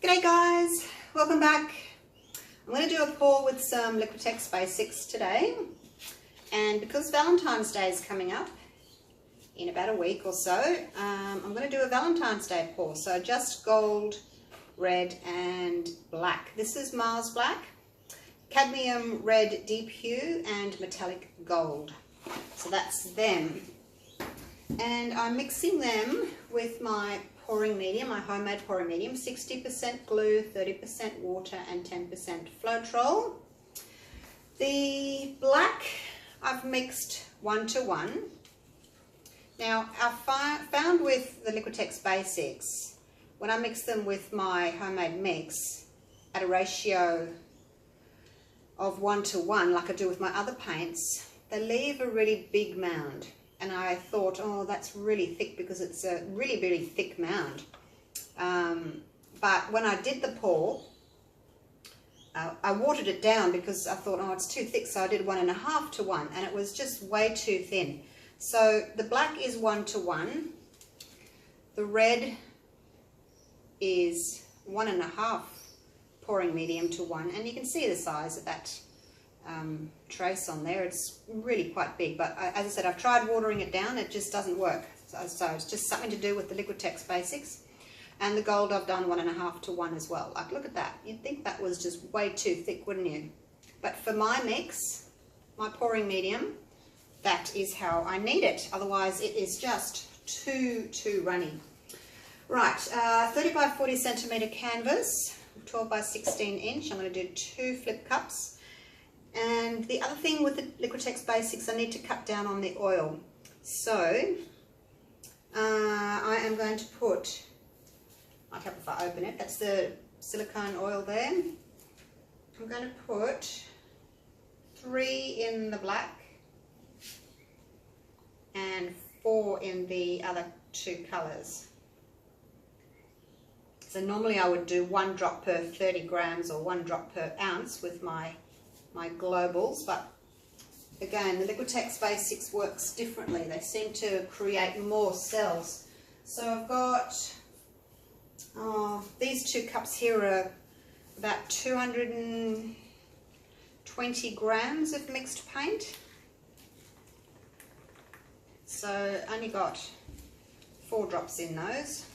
G'day guys, welcome back. I'm going to do a pour with some Liquitex Basics today, and because Valentine's Day is coming up in about a week or so, I'm going to do a Valentine's Day pour. So just gold, red and black. This is Mars Black, cadmium red deep hue and metallic gold. So that's them. And I'm mixing them with my pouring medium, my homemade pouring medium, 60% glue, 30% water and 10% floetrol. The black I've mixed 1:1. Now I found with the Liquitex Basics, when I mix them with my homemade mix at a ratio of 1:1 like I do with my other paints, they leave a really big mound. And I thought, oh, that's really thick because it's a really, really thick mound. But when I did the pour, I watered it down because I thought, oh, it's too thick. So I did 1.5:1, and it was just way too thin. So the black is 1:1. The red is 1.5 pouring medium to 1. And you can see the size of that trace on there. It's really quite big, but as I said, I've tried watering it down, it just doesn't work. So it's just something to do with the Liquitex Basics. And the gold I've done 1.5:1 as well. Like, look at that. You'd think that was just way too thick, wouldn't you? But for my mix, my pouring medium, that is how I need it. Otherwise it is just too runny. Right, 30 by 40 centimeter canvas, 12 by 16 inch. I'm going to do 2 flip cups. And the other thing with the Liquitex Basics, I need to cut down on the oil. So I am going to put, I'll help if I open it, that's the silicone oil there. I'm going to put 3 in the black and 4 in the other 2 colours. So normally I would do 1 drop per 30 grams or 1 drop per ounce with my globals, but again, the Liquitex Basics works differently. They seem to create more cells. So I've got, these 2 cups here are about 220 grams of mixed paint. So only got 4 drops in those.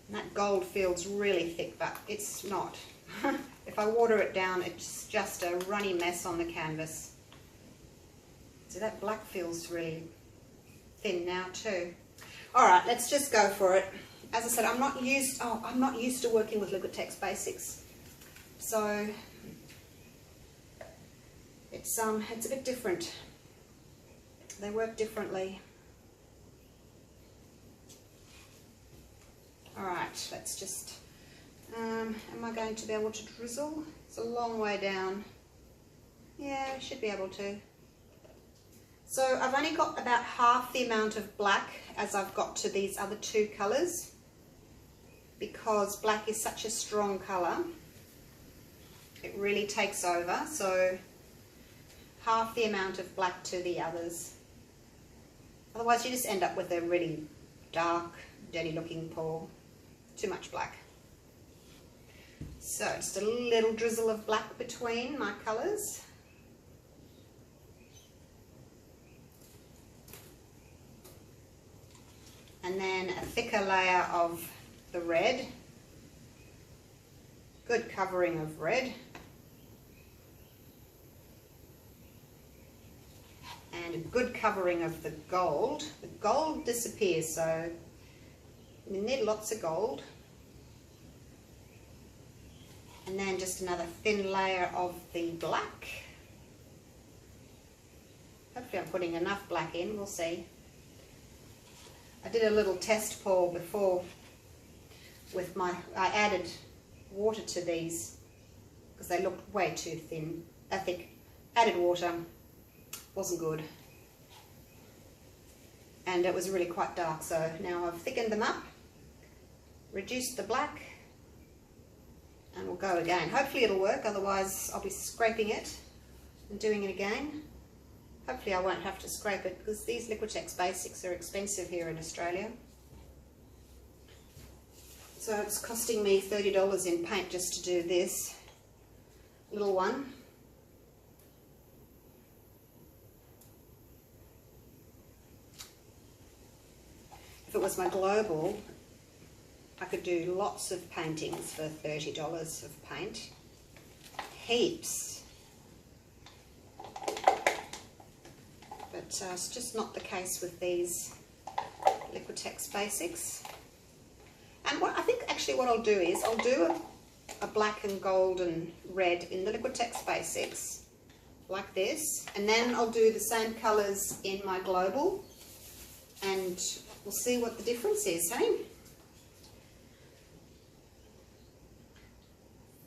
And that gold feels really thick, but it's not. If I water it down, it's just a runny mess on the canvas. So that black feels really thin now too. All right, let's just go for it. As I said, I'm not used to working with Liquitex Basics, so it's a bit different. They work differently. All right, let's just. Am I going to be able to drizzle? It's a long way down. Yeah, I should be able to. So I've only got about half the amount of black as I've got to these other 2 colours, because black is such a strong colour. It really takes over. So half the amount of black to the others. Otherwise you just end up with a really dark, dirty looking pour. Too much black. So just a little drizzle of black between my colours. And then a thicker layer of the red. Good covering of red. And a good covering of the gold. The gold disappears, so you need lots of gold. And then just another thin layer of the black. Hopefully I'm putting enough black in, we'll see. I did a little test pour before with I added water to these because they looked way too thin, thick. Added water, wasn't good. And it was really quite dark, so now I've thickened them up, reduced the black, and we'll go again. Hopefully it'll work, otherwise I'll be scraping it and doing it again. Hopefully I won't have to scrape it because these Liquitex Basics are expensive here in Australia. So it's costing me $30 in paint just to do this little one. If it was my global, I could do lots of paintings for $30 of paint. Heaps. But it's just not the case with these Liquitex Basics. And what I think actually what I'll do is I'll do a black and gold and red in the Liquitex Basics like this, and then I'll do the same colours in my global, and we'll see what the difference is, hey?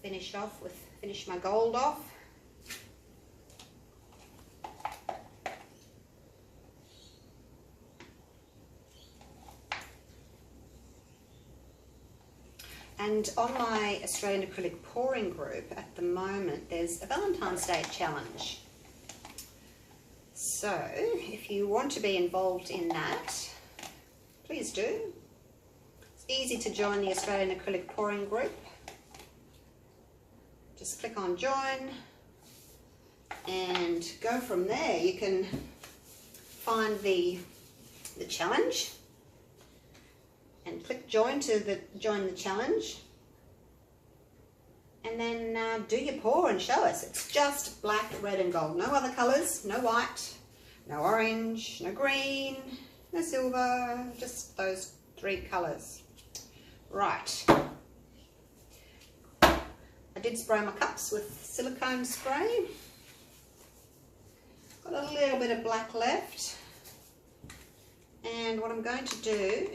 Finish my gold off. And on my Australian Acrylic pouring group at the moment, there's a Valentine's Day challenge. So if you want to be involved in that, please do. It's easy to join the Australian Acrylic pouring group. Just click on join and go from there. You can find the challenge and click join to join the challenge, and then do your pour and show us. It's just black, red and gold. No other colours, no white, no orange, no green, no silver, just those three colours. Right. I did spray my cups with silicone spray. Got a little bit of black left. And what I'm going to do,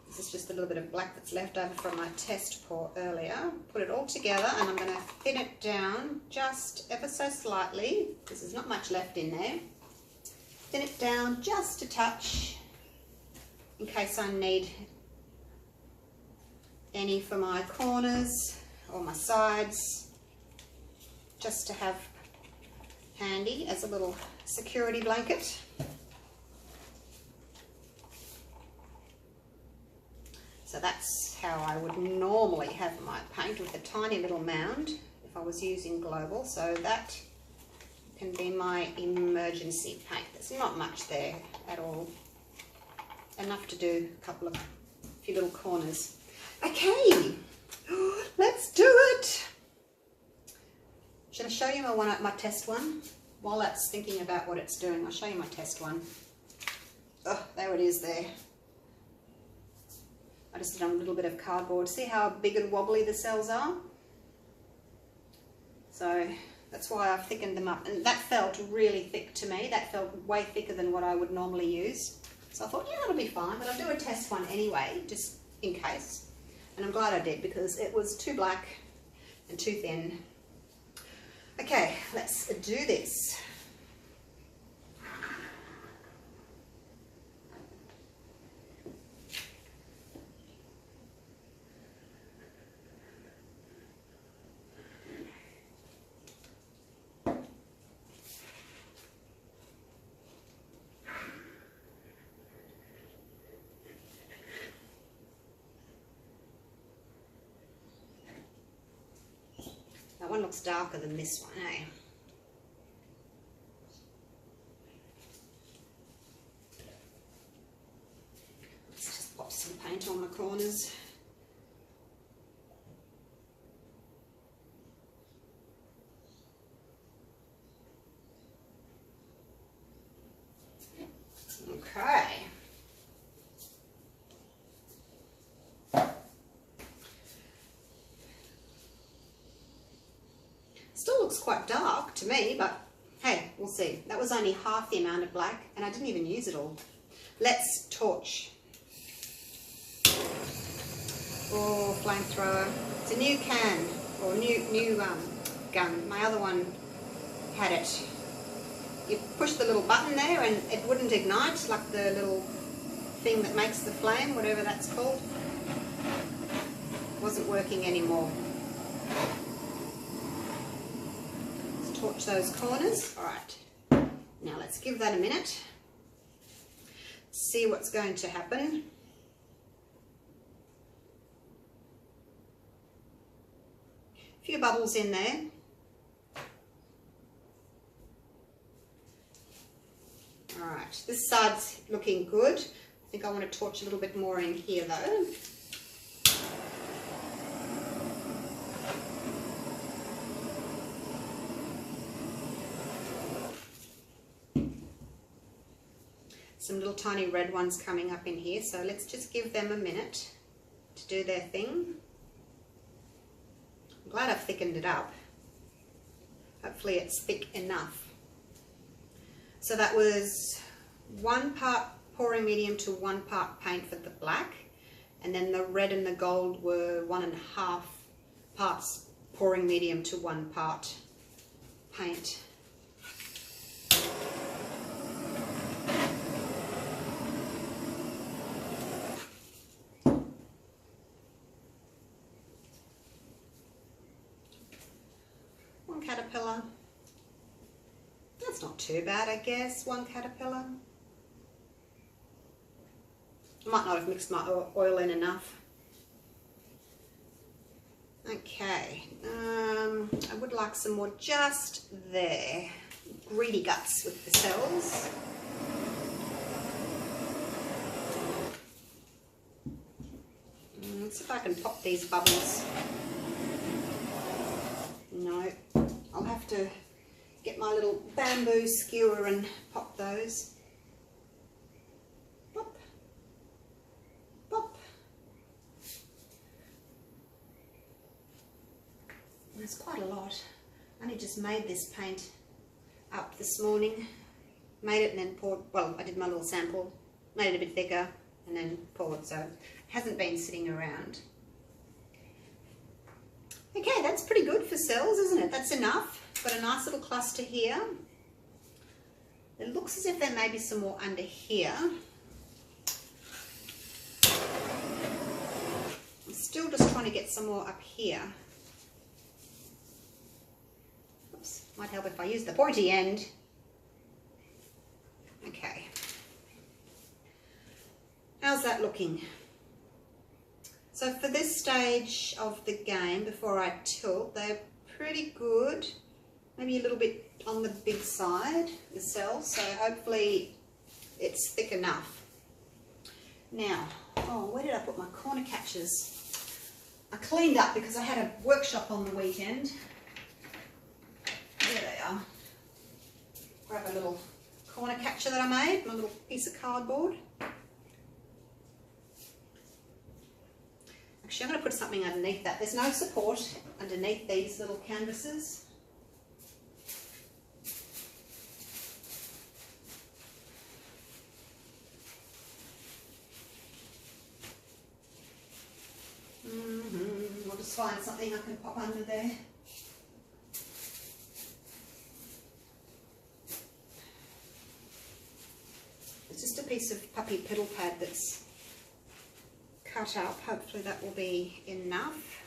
this is just a little bit of black that's left over from my test pour earlier. Put it all together and I'm going to thin it down just ever so slightly, because there's not much left in there. Thin it down just a touch in case I need any for my corners or my sides, just to have handy as a little security blanket. So that's how I would normally have my paint, with a tiny little mound if I was using global. So that can be my emergency paint. There's not much there at all. Enough to do a few little corners. Okay, let's do it. Should I show you my test one? While that's thinking about what it's doing, I'll show you my test one. Oh, there it is there. I just did a little bit of cardboard. See how big and wobbly the cells are? So that's why I've thickened them up. And that felt really thick to me. That felt way thicker than what I would normally use. So I thought, yeah, that'll be fine. But I'll do a test one anyway, just in case. And I'm glad I did, because it was too black and too thin. Okay, let's do this. That one looks darker than this one, eh? Let's just pop some paint on the corners. Okay. Still looks quite dark to me, but hey, we'll see. That was only half the amount of black, and I didn't even use it all. Let's torch. Oh, flamethrower. It's a new can, or new gun. My other one had it. You push the little button there and it wouldn't ignite, like the little thing that makes the flame, whatever that's called. It wasn't working anymore. Let's torch those corners. Alright, now let's give that a minute. See what's going to happen. few bubbles in there. All right, this side's looking good. I think I want to torch a little bit more in here though. Some little tiny red ones coming up in here, so let's just give them a minute to do their thing. I'm glad I've thickened it up. Hopefully it's thick enough. So that was 1 part pouring medium to 1 part paint for the black, and then the red and the gold were 1.5 parts pouring medium to 1 part paint. Caterpillar. That's not too bad, I guess. 1 caterpillar. I might not have mixed my oil in enough. Okay, I would like some more just there. Greedy guts with the cells. Let's see if I can pop these bubbles. No, I'll have to get my little bamboo skewer and pop those. Pop, pop. There's quite a lot. I only just made this paint up this morning. Made it and then poured, well, I did my little sample, made it a bit thicker and then poured, so it hasn't been sitting around. Okay, that's pretty good for cells, isn't it? That's enough. Got a nice little cluster here. It looks as if there may be some more under here. I'm still just trying to get some more up here. Oops, might help if I use the pointy end. Okay. How's that looking? So for this stage of the game, before I tilt, they're pretty good. Maybe a little bit on the big side, the cells, so hopefully it's thick enough. Now, oh, where did I put my corner catchers? I cleaned up because I had a workshop on the weekend. There they are. Grab a little corner catcher that I made, my little piece of cardboard. Actually, I'm going to put something underneath that. There's no support underneath these little canvases. I'll just find something I can pop under there. It's just a piece of puppy pedal pad that's cut up. Hopefully that will be enough.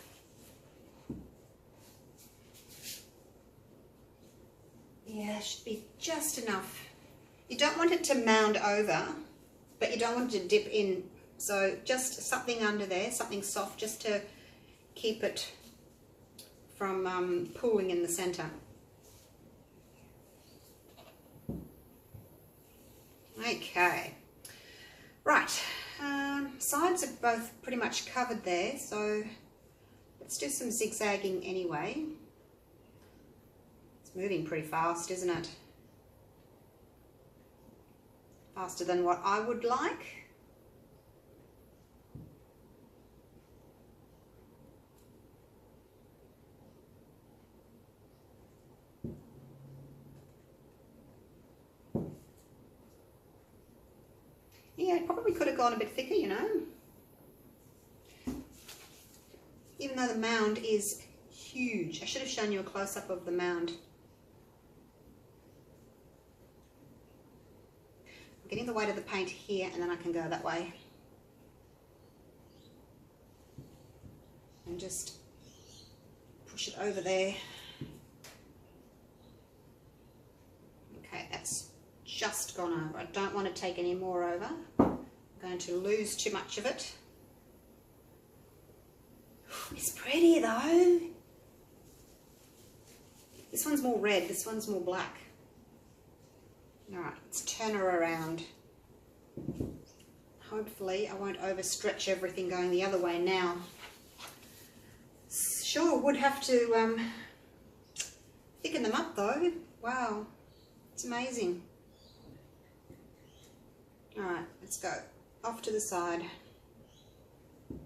Yeah, should be just enough. You don't want it to mound over, but you don't want it to dip in. So just something under there, something soft, just to keep it from pooling in the center. Okay, right. Sides are both pretty much covered there, so let's do some zigzagging anyway. It's moving pretty fast, isn't it? Faster than what I would like. Yeah, it probably could have gone a bit thicker, you know. Even though the mound is huge. I should have shown you a close-up of the mound. I'm getting the weight of the paint here and then I can go that way. And just push it over there. Okay, that's just gone over. I don't want to take any more over. I'm going to lose too much of it. It's pretty though. This one's more red, this one's more black. Alright, let's turn her around. Hopefully I won't overstretch everything going the other way now. Sure would have to thicken them up though. Wow, it's amazing. Alright, let's go. Off to the side. I'm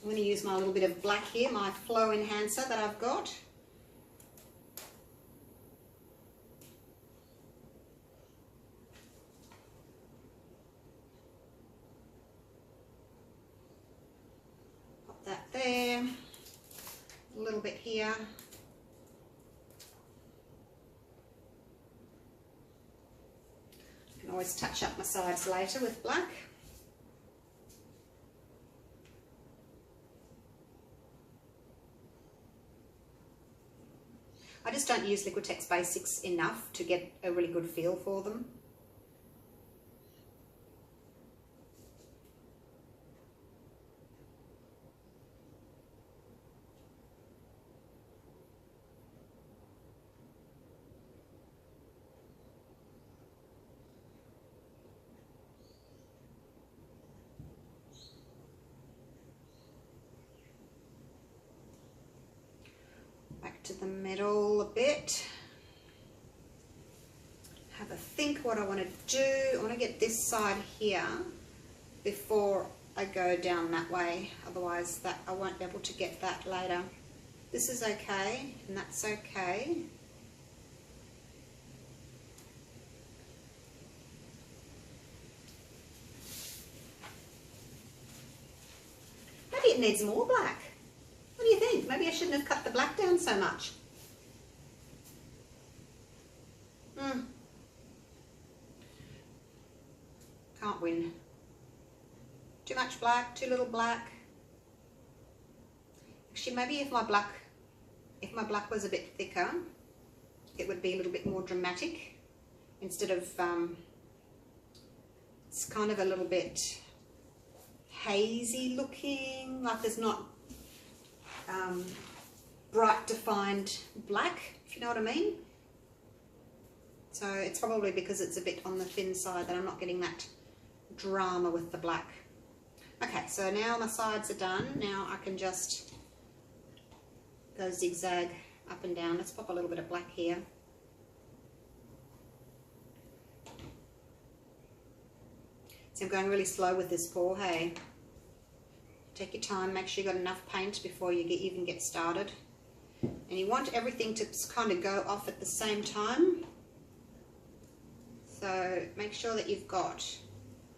going to use my little bit of black here, my flow enhancer that I've got. Pop that there. A little bit here. I can always touch up my sides later with black. I just don't use Liquitex Basics enough to get a really good feel for them. To the middle a bit. Have a think what I want to do. I want to get this side here before I go down that way, otherwise that I won't be able to get that later. This is okay, and that's okay. Maybe it needs more black. What do you think? Maybe I shouldn't have cut the black down so much. Can't win. Too much black, too little black. Actually, maybe if my black was a bit thicker, it would be a little bit more dramatic. Instead of, it's kind of a little bit hazy looking, like there's not bright defined black, if you know what I mean. So it's probably because it's a bit on the thin side that I'm not getting that drama with the black. Okay, so now my sides are done. Now I can just go zigzag up and down. Let's pop a little bit of black here. See, I'm going really slow with this pour, hey? Take your time, make sure you've got enough paint before you even get started. And you want everything to kind of go off at the same time. So make sure that you've got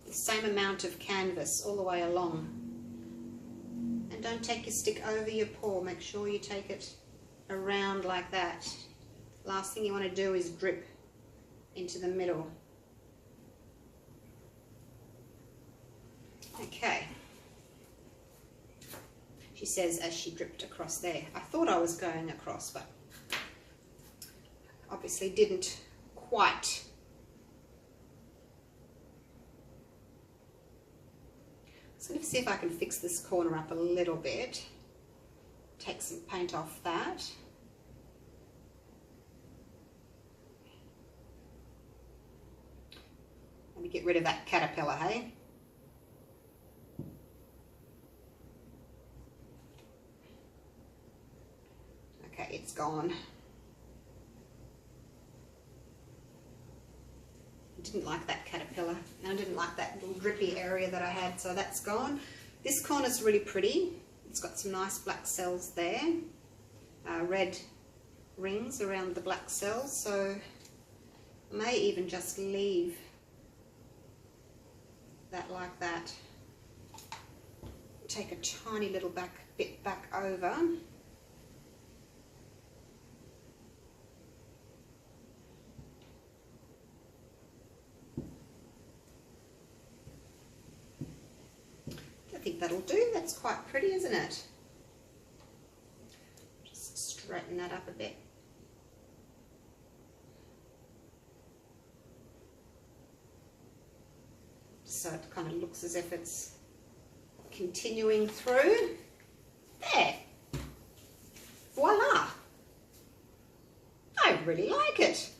the same amount of canvas all the way along. And don't take your stick over your pour, make sure you take it around like that. Last thing you want to do is drip into the middle. Okay. She says as she dripped across there. I thought I was going across, but obviously didn't quite. So let's see if I can fix this corner up a little bit. Take some paint off that. Let me get rid of that caterpillar, hey? Okay, it's gone. I didn't like that caterpillar, and I didn't like that little drippy area that I had, so that's gone. This corner's really pretty. It's got some nice black cells there, red rings around the black cells, so I may even just leave that like that. Take a tiny little bit back over. I think that'll do. That's quite pretty, isn't it? Just straighten that up a bit. So it kind of looks as if it's continuing through. There. Voila. I really like it.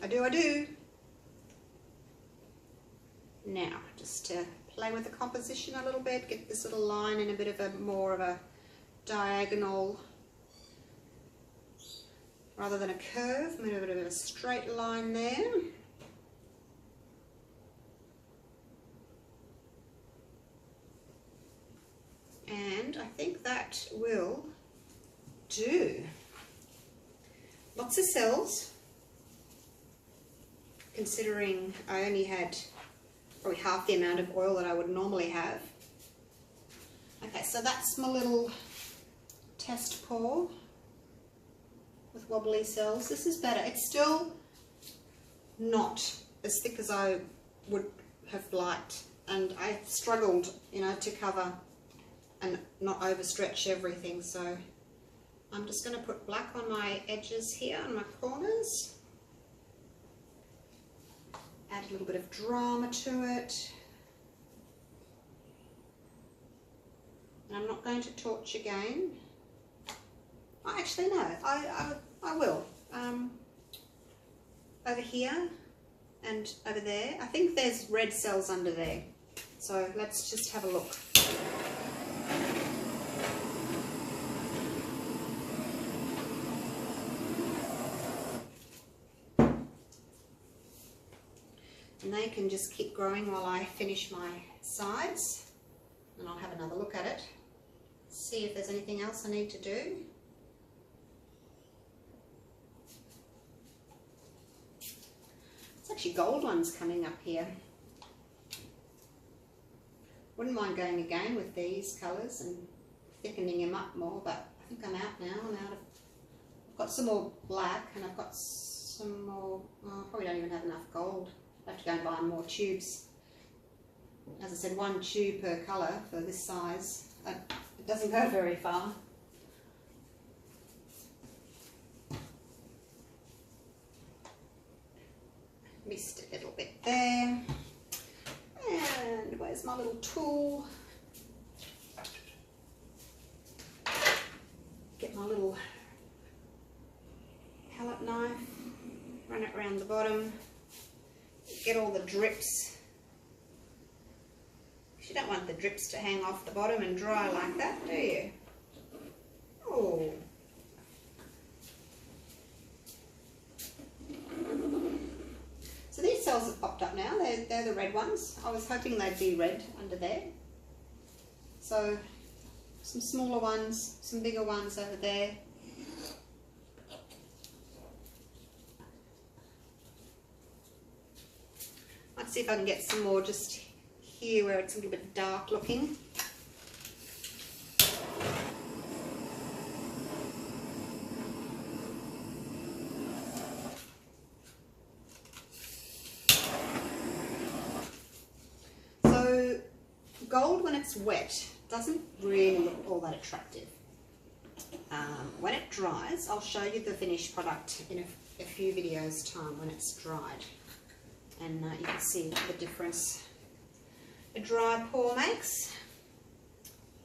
I do. Now, just to play with the composition a little bit, get this little line in a bit of a more of a diagonal rather than a curve, maybe a bit of a straight line there. And I think that will do. Lots of cells, considering I only had probably half the amount of oil that I would normally have. Okay, so that's my little test pour with wobbly cells. This is better. It's still not as thick as I would have liked, and I struggled, you know, to cover and not overstretch everything. So I'm just going to put black on my edges here, on my corners. Add a little bit of drama to it. And I'm not going to torch again. Oh, actually no, I will. Over here and over there. I think there's red cells under there. So let's just have a look. And they can just keep growing while I finish my sides, and I'll have another look at it, see if there's anything else I need to do. It's actually gold ones coming up here. Wouldn't mind going again with these colours and thickening them up more, but I think I'm out now. I've got some more black, and I've got some more, I probably don't even have enough gold. I have to go and buy more tubes. As I said, one tube per colour for this size. It doesn't go very far. Missed a little bit there. And where's my little tool? Get my little palette knife, run it around the bottom. Get all the drips. You don't want the drips to hang off the bottom and dry like that, do you? Oh. So these cells have popped up now. They're the red ones. I was hoping they'd be red under there. So some smaller ones, some bigger ones over there. Let's see if I can get some more just here where it's a little bit dark looking. So gold, when it's wet, doesn't really look all that attractive. When it dries, I'll show you the finished product in a few videos time when it's dried. And you can see the difference a dry pour makes.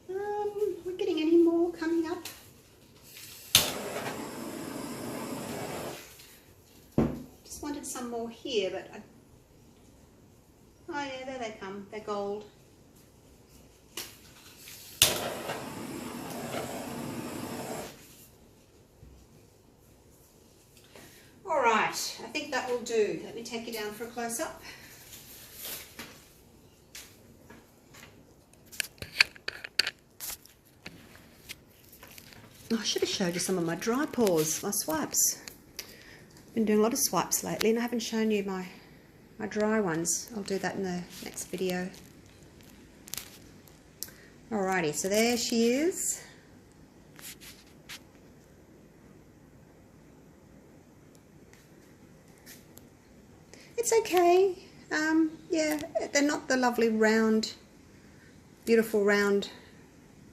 We're getting any more coming up. Just wanted some more here, but oh yeah, there they come. They're gold. Alright, I think that will do. Let me take you down for a close-up. Oh, I should have showed you some of my dry pours, my swipes. I've been doing a lot of swipes lately, and I haven't shown you my dry ones. I'll do that in the next video. Alrighty, so there she is. It's okay. Yeah, they're not the lovely round, beautiful round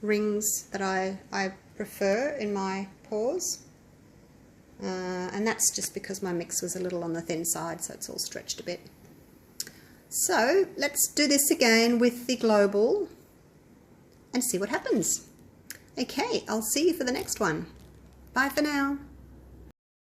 rings that I prefer in my pours. And that's just because my mix was a little on the thin side, so it's all stretched a bit. So let's do this again with the global and see what happens. Okay, I'll see you for the next one. Bye for now.